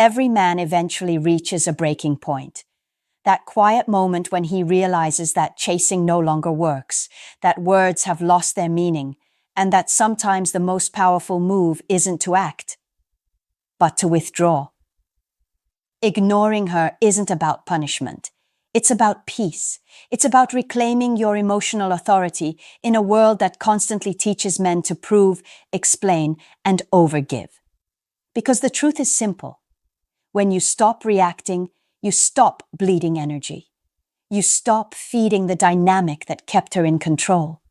every man eventually reaches a breaking point. That quiet moment when he realizes that chasing no longer works, that words have lost their meaning, and that sometimes the most powerful move isn't to act, but to withdraw. Ignoring her isn't about punishment. It's about peace. It's about reclaiming your emotional authority in a world that constantly teaches men to prove, explain, and overgive. Because the truth is simple. When you stop reacting, you stop bleeding energy. You stop feeding the dynamic that kept her in control.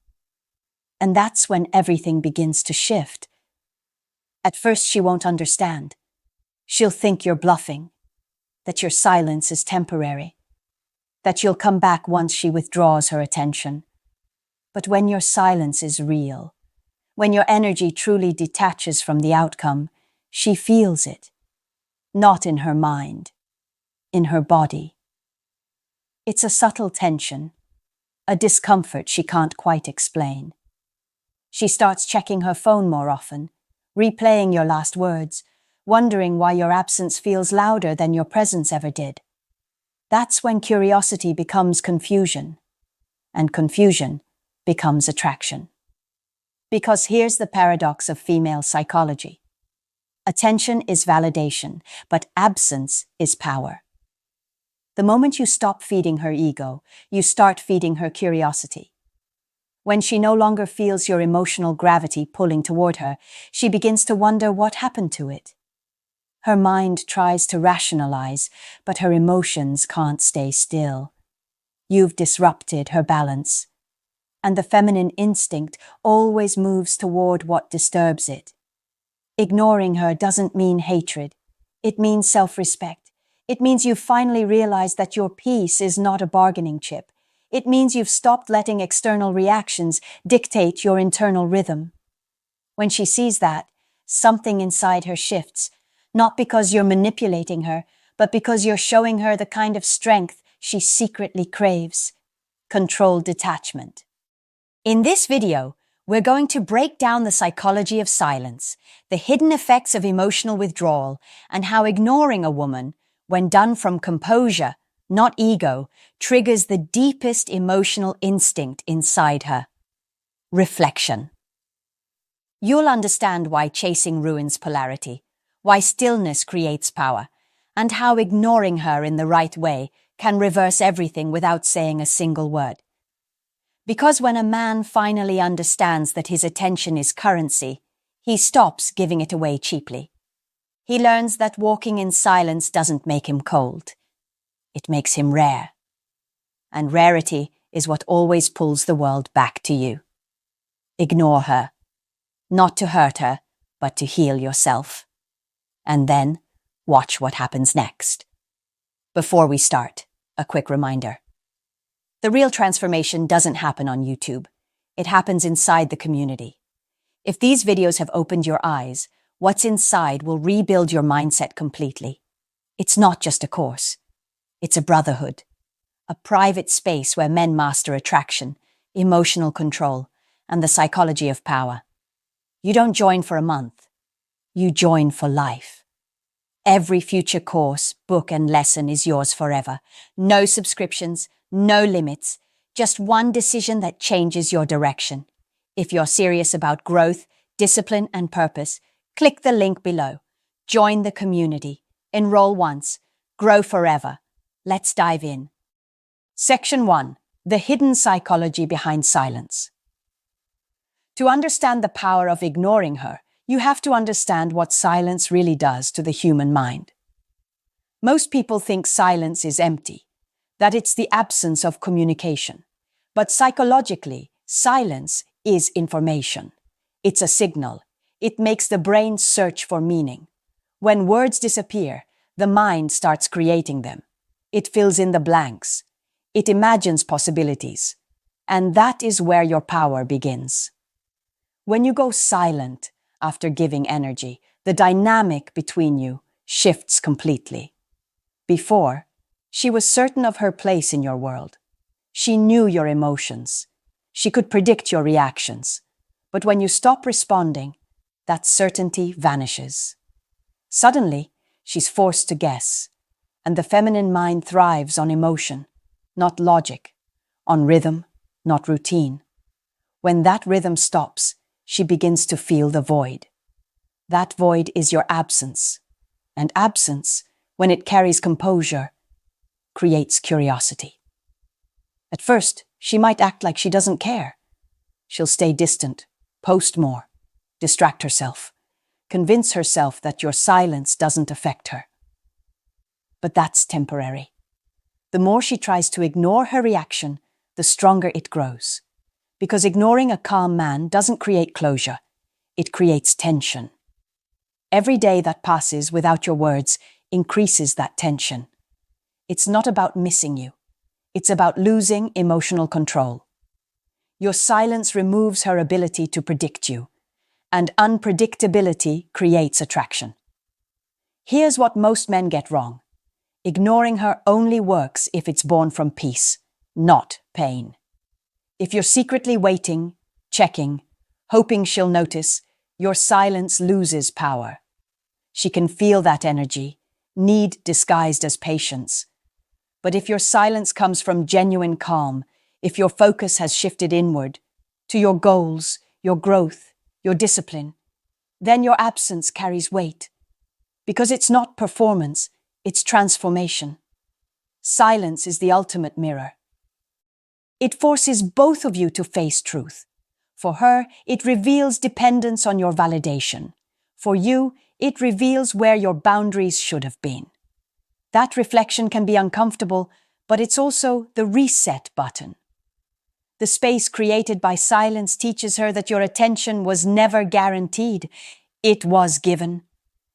And that's when everything begins to shift. At first, she won't understand. She'll think you're bluffing, that your silence is temporary, that you'll come back once she withdraws her attention. But when your silence is real, when your energy truly detaches from the outcome, she feels it. Not in her mind, in her body. It's a subtle tension, a discomfort she can't quite explain. She starts checking her phone more often, replaying your last words, wondering why your absence feels louder than your presence ever did. That's when curiosity becomes confusion, and confusion becomes attraction. Because here's the paradox of female psychology. Attention is validation, but absence is power. The moment you stop feeding her ego, you start feeding her curiosity. When she no longer feels your emotional gravity pulling toward her, she begins to wonder what happened to it. Her mind tries to rationalize, but her emotions can't stay still. You've disrupted her balance. And the feminine instinct always moves toward what disturbs it. Ignoring her doesn't mean hatred. It means self-respect. It means you've finally realized that your peace is not a bargaining chip. It means you've stopped letting external reactions dictate your internal rhythm. When she sees that, something inside her shifts, not because you're manipulating her, but because you're showing her the kind of strength she secretly craves. Controlled detachment. In this video, we're going to break down the psychology of silence, the hidden effects of emotional withdrawal, and how ignoring a woman, when done from composure, not ego, triggers the deepest emotional instinct inside her. Reflection. You'll understand why chasing ruins polarity, why stillness creates power, and how ignoring her in the right way can reverse everything without saying a single word. Because when a man finally understands that his attention is currency, he stops giving it away cheaply. He learns that walking in silence doesn't make him cold. It makes him rare. And rarity is what always pulls the world back to you. Ignore her. Not to hurt her, but to heal yourself. And then, watch what happens next. Before we start, a quick reminder. The real transformation doesn't happen on YouTube. It happens inside the community. If these videos have opened your eyes, what's inside will rebuild your mindset completely. It's not just a course. It's a brotherhood. A private space where men master attraction, emotional control, and the psychology of power. You don't join for a month. You join for life. Every future course, book, and lesson is yours forever. No subscriptions, no limits, just one decision that changes your direction. If you're serious about growth, discipline, and purpose, click the link below. Join the community. Enroll once. Grow forever. Let's dive in. Section 1. The hidden psychology behind silence. To understand the power of ignoring her, you have to understand what silence really does to the human mind. Most people think silence is empty, that it's the absence of communication. But psychologically, silence is information. It's a signal. It makes the brain search for meaning. When words disappear, the mind starts creating them. It fills in the blanks. It imagines possibilities. And that is where your power begins. When you go silent after giving energy, the dynamic between you shifts completely. Before, she was certain of her place in your world. She knew your emotions. She could predict your reactions. But when you stop responding, that certainty vanishes. Suddenly, She's forced to guess. And the feminine mind thrives on emotion, not logic, on rhythm, not routine. When that rhythm stops, she begins to feel the void. That void is your absence. And absence, when it carries composure, creates curiosity. At first, she might act like she doesn't care. She'll stay distant, post more, distract herself, convince herself that your silence doesn't affect her. But that's temporary. The more she tries to ignore her reaction, the stronger it grows. Because ignoring a calm man doesn't create closure, it creates tension. Every day that passes without your words increases that tension. It's not about missing you. It's about losing emotional control. Your silence removes her ability to predict you, and unpredictability creates attraction. Here's what most men get wrong. Ignoring her only works if it's born from peace, not pain. If you're secretly waiting, checking, hoping she'll notice, your silence loses power. She can feel that energy, need disguised as patience. But if your silence comes from genuine calm, if your focus has shifted inward, to your goals, your growth, your discipline, then your absence carries weight. Because it's not performance, it's transformation. Silence is the ultimate mirror. It forces both of you to face truth. For her, it reveals dependence on your validation. For you, it reveals where your boundaries should have been. That reflection can be uncomfortable, but it's also the reset button. The space created by silence teaches her that your attention was never guaranteed. It was given.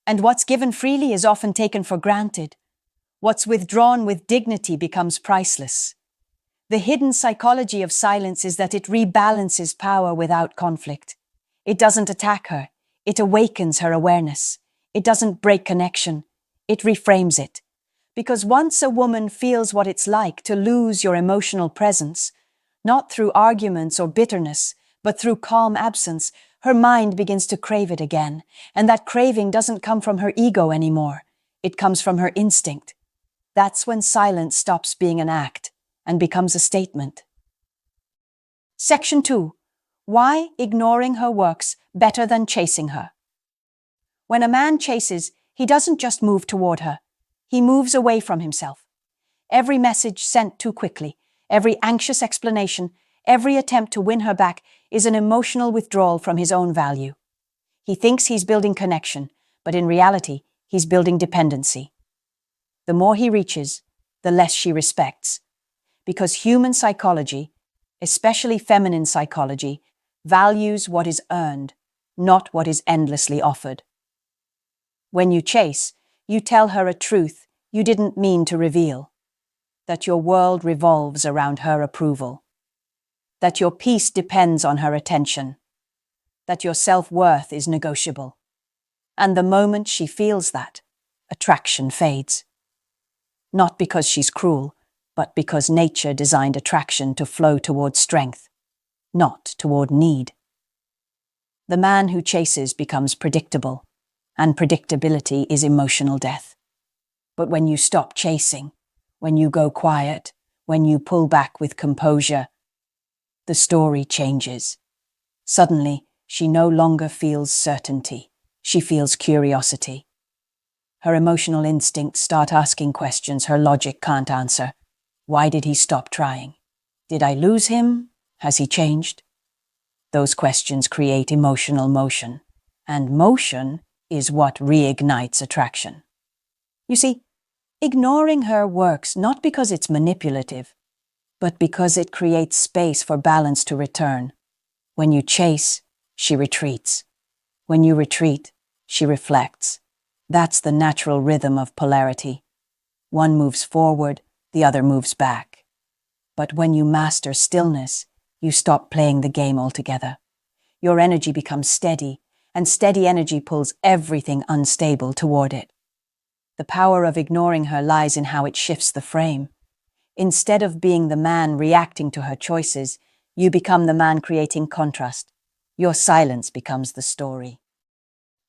And what's given freely is often taken for granted. What's withdrawn with dignity becomes priceless. The hidden psychology of silence is that it rebalances power without conflict. It doesn't attack her. It awakens her awareness. It doesn't break connection. It reframes it. Because once a woman feels what it's like to lose your emotional presence, not through arguments or bitterness, but through calm absence, her mind begins to crave it again. And that craving doesn't come from her ego anymore. It comes from her instinct. That's when silence stops being an act and becomes a statement. Section 2. Why ignoring her works better than chasing her. When a man chases, he doesn't just move toward her. He moves away from himself. Every message sent too quickly, every anxious explanation, every attempt to win her back is an emotional withdrawal from his own value. He thinks he's building connection, but in reality, he's building dependency. The more he reaches, the less she respects. Because human psychology, especially feminine psychology, values what is earned, not what is endlessly offered. When you chase, you tell her a truth you didn't mean to reveal. That your world revolves around her approval. That your peace depends on her attention. That your self-worth is negotiable. And the moment she feels that, attraction fades. Not because she's cruel, but because nature designed attraction to flow toward strength, not toward need. The man who chases becomes predictable, and predictability is emotional death. But when you stop chasing, when you go quiet, when you pull back with composure, the story changes. Suddenly, she no longer feels certainty. She feels curiosity. Her emotional instincts start asking questions her logic can't answer. Why did he stop trying? Did I lose him? Has he changed? Those questions create emotional motion, and motion is what reignites attraction. You see, ignoring her works not because it's manipulative, but because it creates space for balance to return. When you chase, she retreats. When you retreat, she reflects. That's the natural rhythm of polarity. One moves forward, the other moves back. But when you master stillness, you stop playing the game altogether. Your energy becomes steady, and steady energy pulls everything unstable toward it. The power of ignoring her lies in how it shifts the frame. Instead of being the man reacting to her choices, you become the man creating contrast. Your silence becomes the story.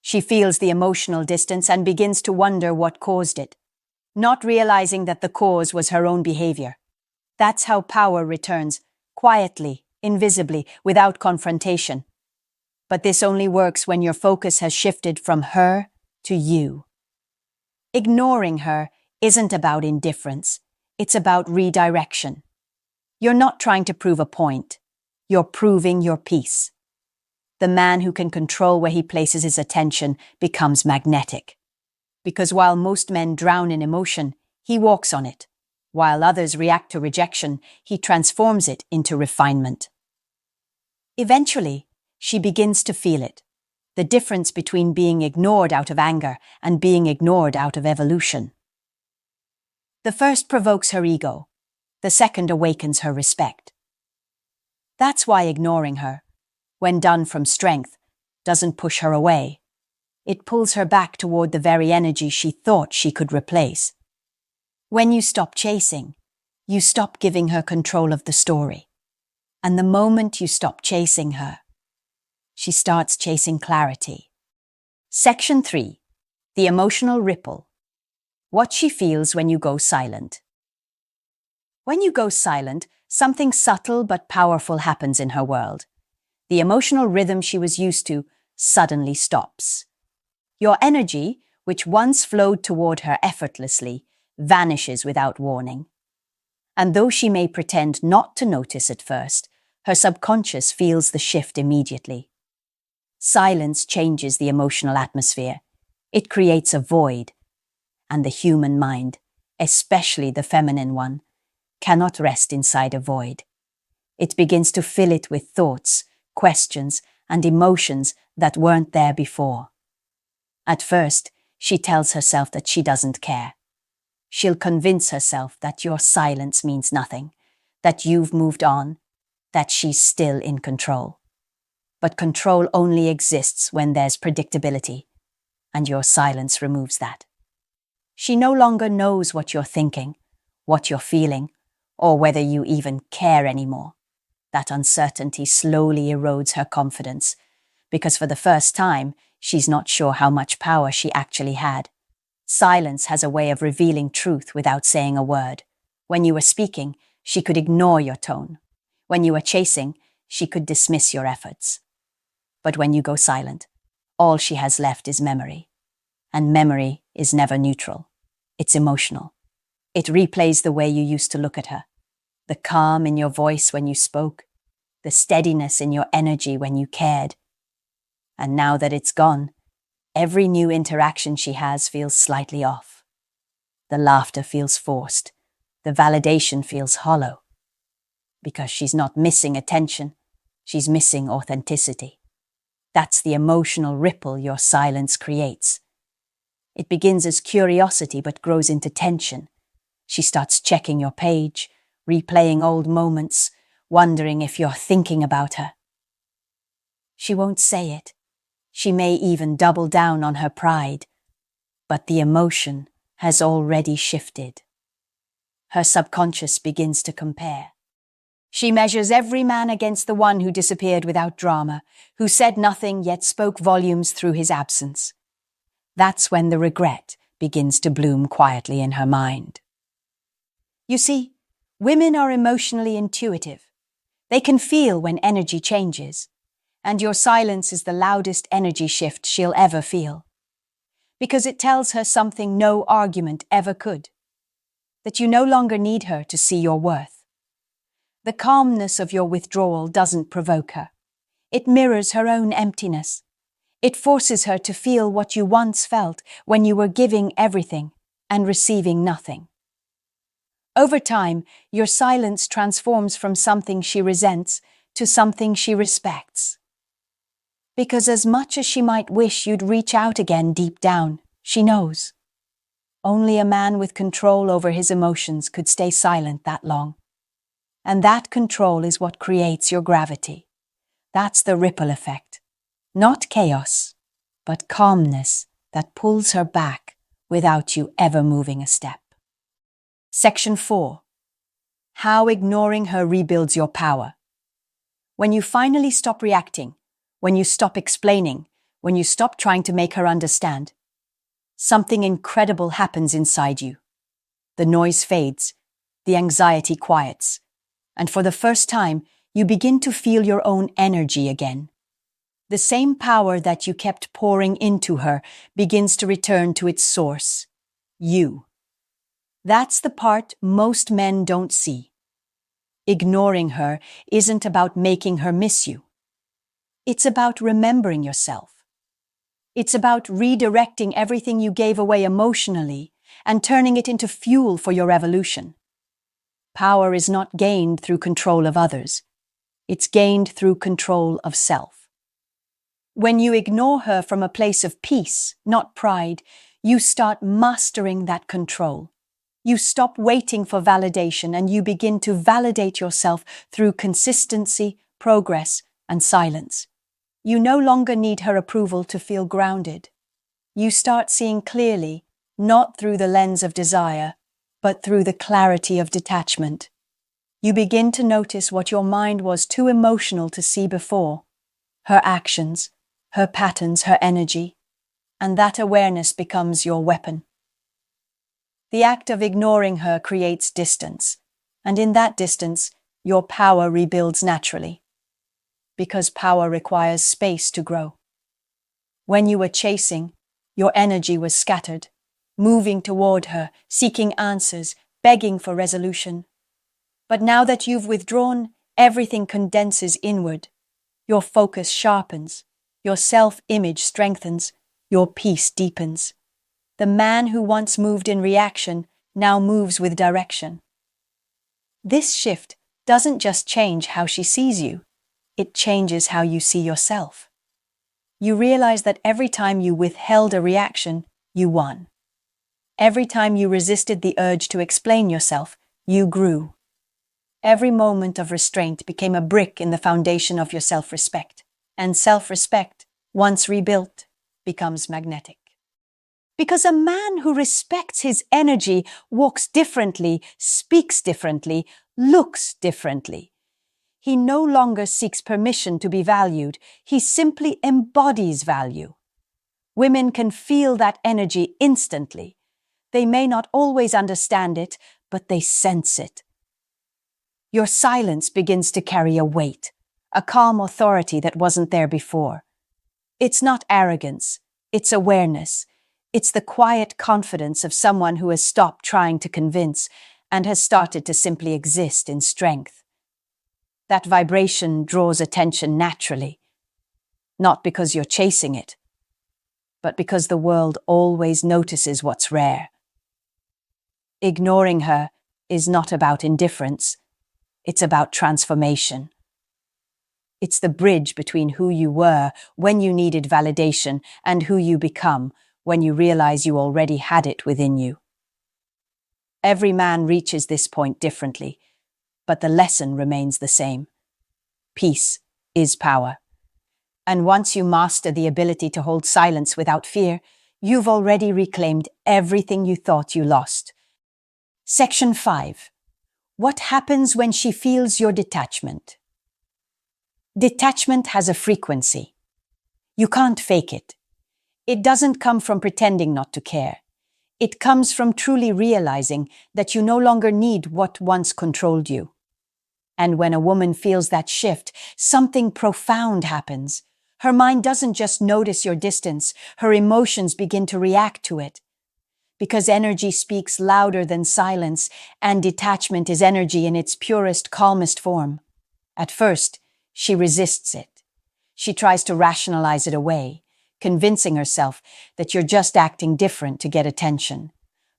She feels the emotional distance and begins to wonder what caused it, not realizing that the cause was her own behavior. That's how power returns, quietly, invisibly, without confrontation. But this only works when your focus has shifted from her to you. Ignoring her isn't about indifference, it's about redirection. You're not trying to prove a point, you're proving your peace. The man who can control where he places his attention becomes magnetic. Because while most men drown in emotion, he walks on it. While others react to rejection, he transforms it into refinement. Eventually, she begins to feel it. The difference between being ignored out of anger and being ignored out of evolution. The first provokes her ego. The second awakens her respect. That's why ignoring her, when done from strength, doesn't push her away. It pulls her back toward the very energy she thought she could replace. When you stop chasing, you stop giving her control of the story. And the moment you stop chasing her, she starts chasing clarity. Section 3. The emotional ripple. What she feels when you go silent. When you go silent, something subtle but powerful happens in her world. The emotional rhythm she was used to suddenly stops. Your energy, which once flowed toward her effortlessly, vanishes without warning. And though she may pretend not to notice at first, her subconscious feels the shift immediately. Silence changes the emotional atmosphere. It creates a void. And the human mind, especially the feminine one, cannot rest inside a void. It begins to fill it with thoughts, questions, and emotions that weren't there before. At first, she tells herself that she doesn't care. She'll convince herself that your silence means nothing, that you've moved on, that she's still in control. But control only exists when there's predictability, and your silence removes that. She no longer knows what you're thinking, what you're feeling, or whether you even care anymore. That uncertainty slowly erodes her confidence, because for the first time, she's not sure how much power she actually had. Silence has a way of revealing truth without saying a word. When you were speaking, she could ignore your tone. When you were chasing, she could dismiss your efforts. But when you go silent, all she has left is memory. And memory is never neutral. It's emotional. It replays the way you used to look at her. The calm in your voice when you spoke. The steadiness in your energy when you cared. And now that it's gone, every new interaction she has feels slightly off. The laughter feels forced. The validation feels hollow. Because she's not missing attention, she's missing authenticity. That's the emotional ripple your silence creates. It begins as curiosity but grows into tension. She starts checking your page, replaying old moments, wondering if you're thinking about her. She won't say it. She may even double down on her pride. But the emotion has already shifted. Her subconscious begins to compare. She measures every man against the one who disappeared without drama, who said nothing yet spoke volumes through his absence. That's when the regret begins to bloom quietly in her mind. You see, women are emotionally intuitive. They can feel when energy changes, and your silence is the loudest energy shift she'll ever feel. Because it tells her something no argument ever could, that you no longer need her to see your worth. The calmness of your withdrawal doesn't provoke her. It mirrors her own emptiness. It forces her to feel what you once felt when you were giving everything and receiving nothing. Over time, your silence transforms from something she resents to something she respects. Because as much as she might wish you'd reach out again deep down, she knows. Only a man with control over his emotions could stay silent that long. And that control is what creates your gravity. That's the ripple effect. Not chaos, but calmness that pulls her back without you ever moving a step. Section 4. How ignoring her rebuilds your power. When you finally stop reacting, when you stop explaining, when you stop trying to make her understand, something incredible happens inside you. The noise fades, the anxiety quiets, and for the first time, you begin to feel your own energy again. The same power that you kept pouring into her begins to return to its source, you. That's the part most men don't see. Ignoring her isn't about making her miss you. It's about remembering yourself. It's about redirecting everything you gave away emotionally and turning it into fuel for your evolution. Power is not gained through control of others. It's gained through control of self. When you ignore her from a place of peace, not pride, you start mastering that control. You stop waiting for validation and you begin to validate yourself through consistency, progress, and silence. You no longer need her approval to feel grounded. You start seeing clearly, not through the lens of desire, but through the clarity of detachment. You begin to notice what your mind was too emotional to see before: her actions, her patterns, her energy, and that awareness becomes your weapon. The act of ignoring her creates distance, and in that distance, your power rebuilds naturally. Because power requires space to grow. When you were chasing, your energy was scattered, moving toward her, seeking answers, begging for resolution. But now that you've withdrawn, everything condenses inward. Your focus sharpens, your self-image strengthens, your peace deepens. The man who once moved in reaction now moves with direction. This shift doesn't just change how she sees you, it changes how you see yourself. You realize that every time you withheld a reaction, you won. Every time you resisted the urge to explain yourself, you grew. Every moment of restraint became a brick in the foundation of your self-respect. And self-respect, once rebuilt, becomes magnetic. Because a man who respects his energy walks differently, speaks differently, looks differently. He no longer seeks permission to be valued. He simply embodies value. Women can feel that energy instantly. They may not always understand it, but they sense it. Your silence begins to carry a weight, a calm authority that wasn't there before. It's not arrogance, it's awareness. It's the quiet confidence of someone who has stopped trying to convince and has started to simply exist in strength. That vibration draws attention naturally, not because you're chasing it, but because the world always notices what's rare. Ignoring her is not about indifference, it's about transformation. It's the bridge between who you were when you needed validation and who you become when you realize you already had it within you. Every man reaches this point differently, but the lesson remains the same. Peace is power. And once you master the ability to hold silence without fear, you've already reclaimed everything you thought you lost. Section 5. What happens when she feels your detachment? Detachment has a frequency. You can't fake it. It doesn't come from pretending not to care. It comes from truly realizing that you no longer need what once controlled you. And when a woman feels that shift, something profound happens. Her mind doesn't just notice your distance, her emotions begin to react to it. Because energy speaks louder than silence, and detachment is energy in its purest, calmest form. At first, she resists it. She tries to rationalize it away, convincing herself that you're just acting different to get attention.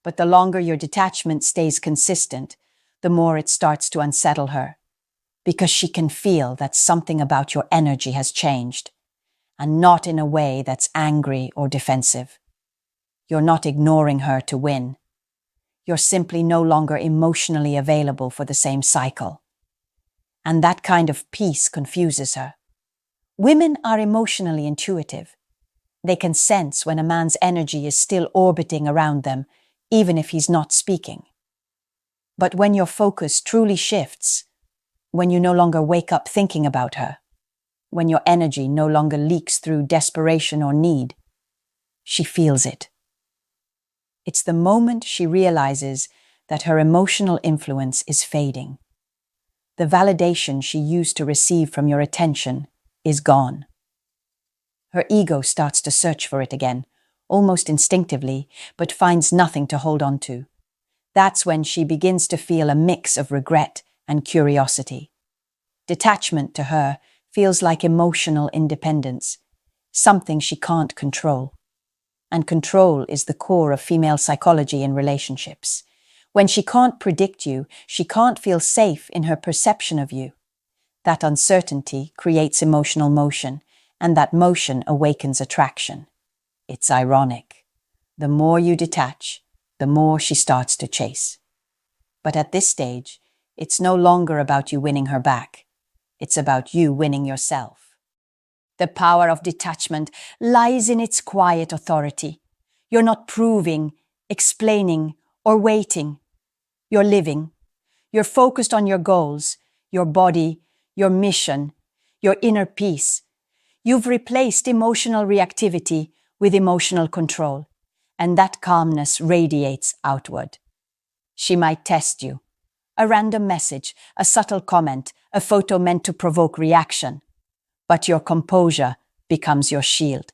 But the longer your detachment stays consistent, the more it starts to unsettle her. Because she can feel that something about your energy has changed, and not in a way that's angry or defensive. You're not ignoring her to win. You're simply no longer emotionally available for the same cycle. And that kind of peace confuses her. Women are emotionally intuitive. They can sense when a man's energy is still orbiting around them, even if he's not speaking. But when your focus truly shifts, when you no longer wake up thinking about her, when your energy no longer leaks through desperation or need. She feels it. It's the moment she realizes that her emotional influence is fading. The validation she used to receive from your attention is gone. Her ego starts to search for it again, almost instinctively, but finds nothing to hold on to. That's when she begins to feel a mix of regret and curiosity. Detachment to her feels like emotional independence, something she can't control. And control is the core of female psychology in relationships. When she can't predict you, she can't feel safe in her perception of you. That uncertainty creates emotional motion, and that motion awakens attraction. It's ironic. The more you detach, the more she starts to chase. But at this stage, it's no longer about you winning her back. It's about you winning yourself. The power of detachment lies in its quiet authority. You're not proving, explaining, or waiting. You're living. You're focused on your goals, your body, your mission, your inner peace. You've replaced emotional reactivity with emotional control, and that calmness radiates outward. She might test you. A random message, a subtle comment, a photo meant to provoke reaction. But your composure becomes your shield.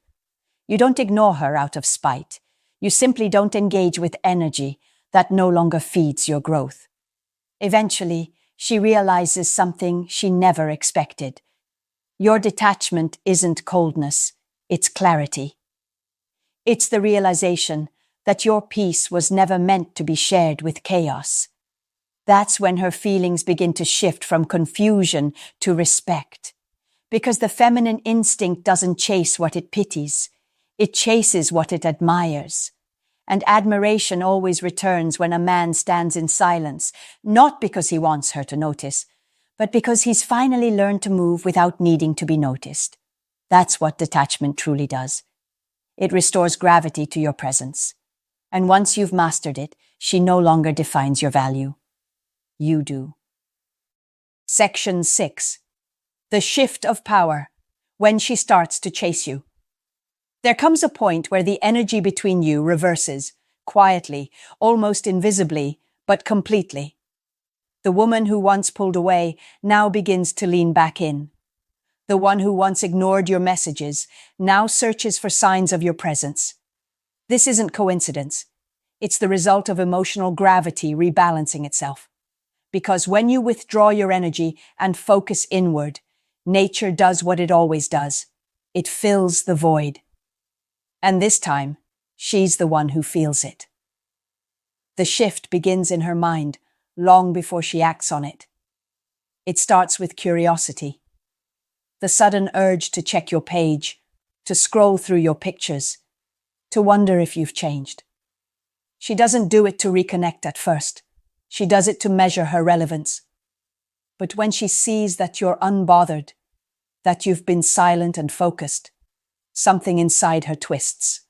You don't ignore her out of spite. You simply don't engage with energy that no longer feeds your growth. Eventually, she realizes something she never expected. Your detachment isn't coldness, it's clarity. It's the realization that your peace was never meant to be shared with chaos. That's when her feelings begin to shift from confusion to respect. Because the feminine instinct doesn't chase what it pities, it chases what it admires. And admiration always returns when a man stands in silence, not because he wants her to notice, but because he's finally learned to move without needing to be noticed. That's what detachment truly does. It restores gravity to your presence. And once you've mastered it, she no longer defines your value. You do. Section 6. The shift of power, when she starts to chase you. There comes a point where the energy between you reverses, quietly, almost invisibly, but completely. The woman who once pulled away now begins to lean back in. The one who once ignored your messages now searches for signs of your presence. This isn't coincidence. It's the result of emotional gravity rebalancing itself. Because when you withdraw your energy and focus inward, nature does what it always does. It fills the void. And this time, she's the one who feels it. The shift begins in her mind, long before she acts on it. It starts with curiosity. The sudden urge to check your page, to scroll through your pictures, to wonder if you've changed. She doesn't do it to reconnect at first. She does it to measure her relevance. But when she sees that you're unbothered, that you've been silent and focused, something inside her twists.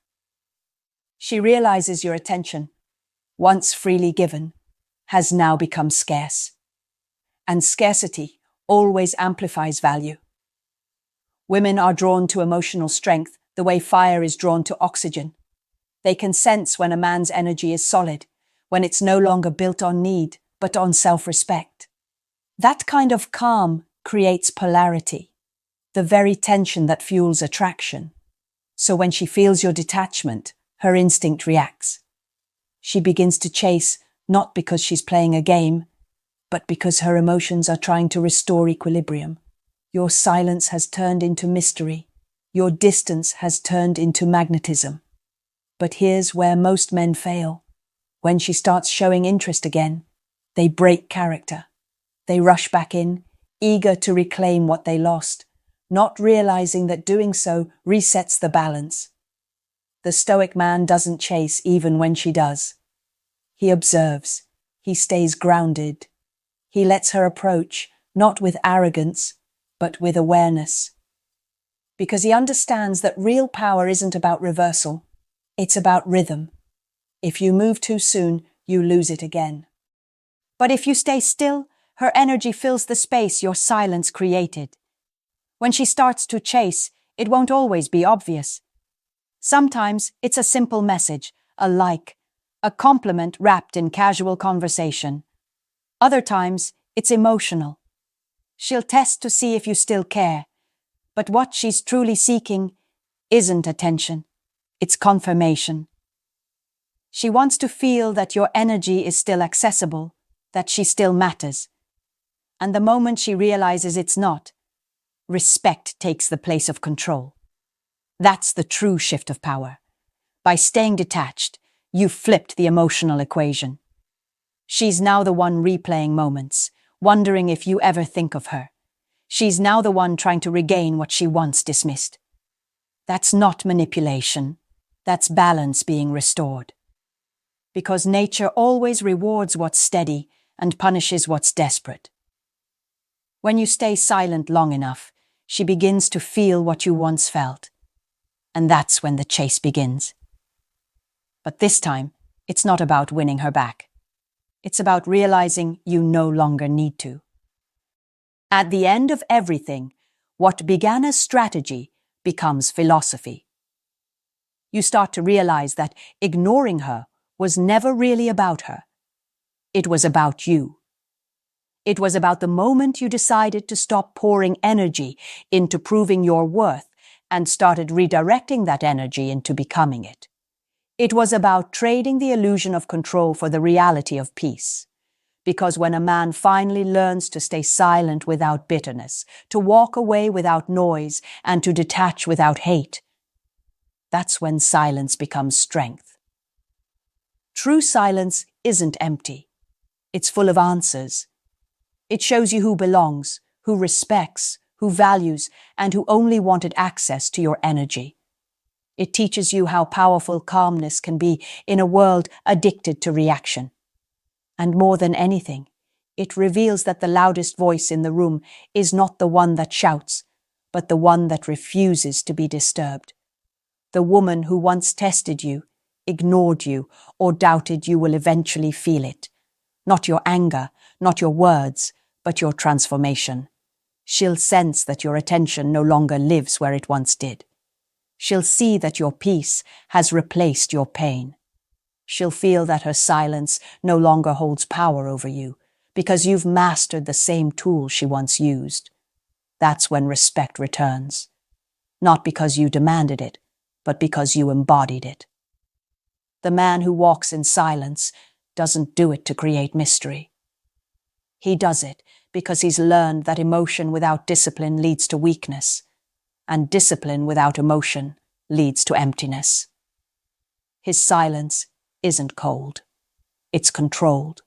She realizes your attention, once freely given, has now become scarce. And scarcity always amplifies value. Women are drawn to emotional strength the way fire is drawn to oxygen. They can sense when a man's energy is solid, when it's no longer built on need, but on self-respect. That kind of calm creates polarity, the very tension that fuels attraction. So when she feels your detachment, her instinct reacts. She begins to chase, not because she's playing a game, but because her emotions are trying to restore equilibrium. Your silence has turned into mystery. Your distance has turned into magnetism. But here's where most men fail. When she starts showing interest again, they break character. They rush back in, eager to reclaim what they lost, not realizing that doing so resets the balance. The Stoic man doesn't chase even when she does. He observes. He stays grounded. He lets her approach, not with arrogance, but with awareness. Because he understands that real power isn't about reversal. It's about rhythm. If you move too soon, you lose it again. But if you stay still, her energy fills the space your silence created. When she starts to chase, it won't always be obvious. Sometimes it's a simple message, a like, a compliment wrapped in casual conversation. Other times, it's emotional. She'll test to see if you still care, but what she's truly seeking isn't attention, it's confirmation. She wants to feel that your energy is still accessible, that she still matters. And the moment she realizes it's not, respect takes the place of control. That's the true shift of power. By staying detached, you've flipped the emotional equation. She's now the one replaying moments, wondering if you ever think of her. She's now the one trying to regain what she once dismissed. That's not manipulation. That's balance being restored. Because nature always rewards what's steady and punishes what's desperate. When you stay silent long enough, she begins to feel what you once felt. And that's when the chase begins. But this time, it's not about winning her back. It's about realizing you no longer need to. At the end of everything, what began as strategy becomes philosophy. You start to realize that ignoring her was never really about her. It was about you. It was about the moment you decided to stop pouring energy into proving your worth and started redirecting that energy into becoming it. It was about trading the illusion of control for the reality of peace. Because when a man finally learns to stay silent without bitterness, to walk away without noise, and to detach without hate, that's when silence becomes strength. True silence isn't empty. It's full of answers. It shows you who belongs, who respects, who values, and who only wanted access to your energy. It teaches you how powerful calmness can be in a world addicted to reaction. And more than anything, it reveals that the loudest voice in the room is not the one that shouts, but the one that refuses to be disturbed. The woman who once tested you, ignored you, or doubted you will eventually feel it. Not your anger, not your words, but your transformation. She'll sense that your attention no longer lives where it once did. She'll see that your peace has replaced your pain. She'll feel that her silence no longer holds power over you, because you've mastered the same tool she once used. That's when respect returns. Not because you demanded it, but because you embodied it. The man who walks in silence doesn't do it to create mystery. He does it because he's learned that emotion without discipline leads to weakness, and discipline without emotion leads to emptiness. His silence isn't cold. It's controlled.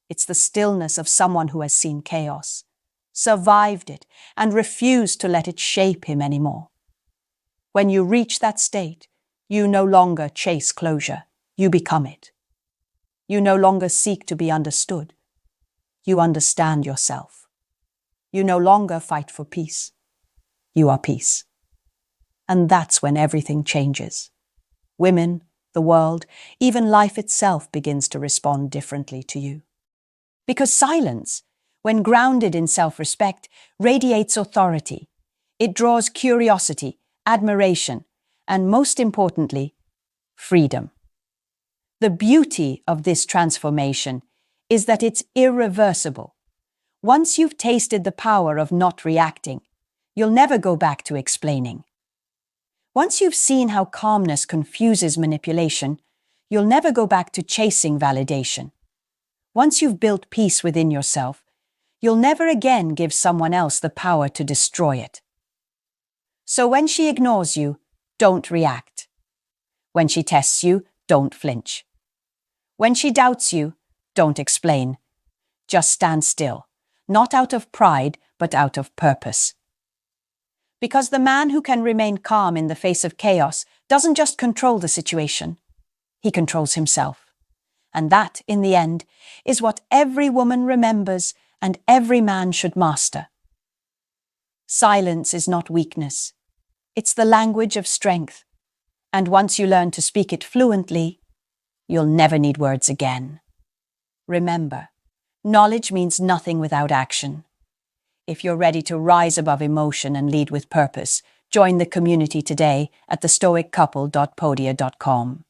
It's the stillness of someone who has seen chaos, survived it, and refused to let it shape him anymore. When you reach that state, you no longer chase closure, you become it. You no longer seek to be understood. You understand yourself. You no longer fight for peace. You are peace. And that's when everything changes. Women, the world, even life itself begins to respond differently to you. Because silence, when grounded in self-respect, radiates authority. It draws curiosity, admiration, and most importantly, freedom. The beauty of this transformation is that it's irreversible. Once you've tasted the power of not reacting, you'll never go back to explaining. Once you've seen how calmness confuses manipulation, you'll never go back to chasing validation. Once you've built peace within yourself, you'll never again give someone else the power to destroy it. So when she ignores you, don't react. When she tests you, don't flinch. When she doubts you, don't explain. Just stand still, not out of pride, but out of purpose. Because the man who can remain calm in the face of chaos doesn't just control the situation, he controls himself. And that, in the end, is what every woman remembers and every man should master. Silence is not weakness. It's the language of strength. And once you learn to speak it fluently, you'll never need words again. Remember, knowledge means nothing without action. If you're ready to rise above emotion and lead with purpose, join the community today at thestoiccouple.podia.com.